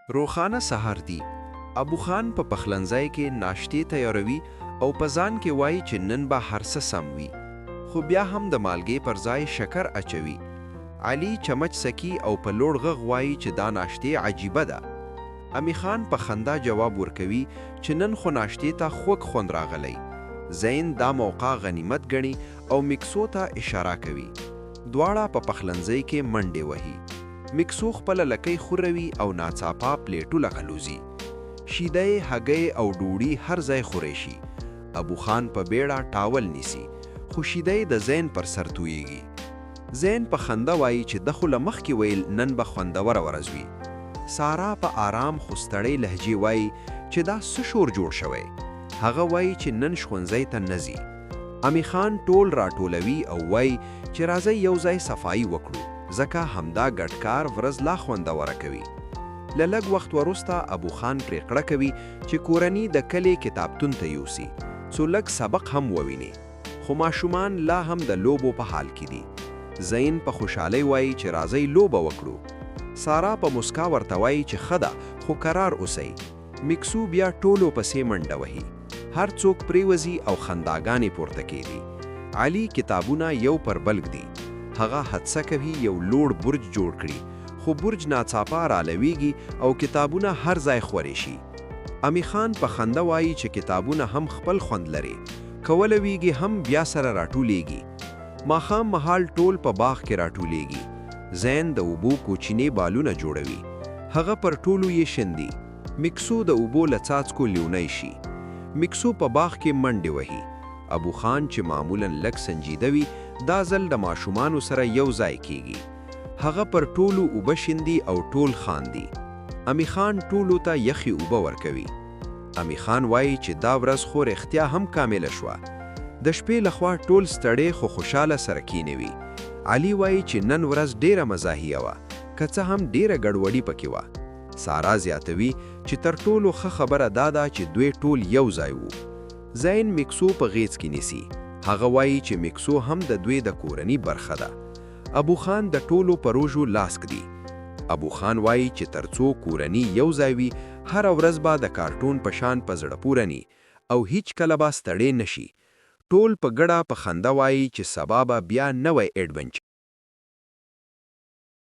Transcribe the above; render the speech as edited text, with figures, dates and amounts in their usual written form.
روخانه سهار دی. ابو خان په پخلنځای کې ناشتې تیاروي او په ځان کې وایي چې نن به هر څه سم وي، خو بیا هم د مالګې پر ځای شکر اچوي. علي چمچ سکی او په لوړ غږ وایي چې دا ناشتې عجیبه ده. امی خان په خندا جواب ورکوي چې نن خو ناشتې ته خوږ خوند راغلی. زین دا موقع غنیمت ګڼي او میکسو ته اشاره کوي. دواړه په پخلنځای کې منډې وهي. میکسو خپله لکۍ خوروي او ناڅاپه پلیټونه غلوزي. شیدې، هګۍ او ډوډۍ هر ځای خورې شي. ابو خان په بیړه ټاول نیسي، خو شیدې د زین پر سر تویږي. زین په خنده وایي چې د خو له مخکې ویل نن به خوندوره ورځ وي. سارا په آرام خو ستړۍ لهجې وایي چې دا څه شور جوړ شوی. هغه وایي چې نن ښوونځي ته نه ځي. امی خان ټول راټولوي او وایي چې راځئ یو ځای صفایي وکړو، ځکه همدا ګډ کار ورځ لا خوندوره کوي. له لږ وخت وروسته ابو خان پرېکړه کوي چې کورنۍ د کلي کتابتون ته یوسي څو لږ سبق هم وویني، خو ماشومان لا هم د لوبو په حال کې دي. زین په خوشحالۍ وایي چې راځئ لوبه وکړو. سارا په مسکا ورته وایي چې ښه ده، خو قرار اوسئ. میکسو بیا ټولو پسې منډه وهي. هر څوک پریوځي او خنداګانې پورته کېږي. علي کتابونه یو پر بل ږدي. هغه هڅه کوي یو لوړ برج جوړ کړي، خو برج ناڅاپه رالویږي او کتابونه هر ځای خورې شي. امی خان په خنده وایي چې کتابونه هم خپل خوند لري، کولویږي هم بیا سره راټولیږي. ماښام مهال ټول په باغ کې راټولیږي. زین د اوبو کوچنی بالونه جوړوي، هغه پر ټولو یې شندي. میکسو د اوبو له څاڅکو لیونی شي. میکسو په باغ کې منډې وهي. ابو خان چې معمولاً لږ سنجیده وي، دا ځل د ماشومانو سره یو ځای کیږي. هغه پر ټولو اوبه شیندي او ټول خاندي. امی خان ټولو ته یخي اوبه ورکوي. امی خان وایي چې دا ورځ خو رښتیا هم کامله شوه. د شپې لخوا ټول ستړی خو خوشاله سره کینوي. علي وایي چې نن ورځ ډیره مزاحیه وه، که څه هم ډیره ګډوډي پکې وه. سارا زیاتوي چې تر ټولو ښه خبره دا ده چې دوی ټول یو ځای وو. زین میکسو په غیڅ کې نیسي. هغه وایي چې میکسو هم د دوی د کورنۍ برخه ده. ابو خان د ټولو پروژو لاس ږدي. ابو خان وایي چې ترڅو کورنۍ یو ځای وي، هر ورځ به د کارټون په شان په زړه پوره ني او هیڅ کله به ستړی نشي. ټول په ګډه په خنده وایي چې سبا به بیا نوی ایډونچر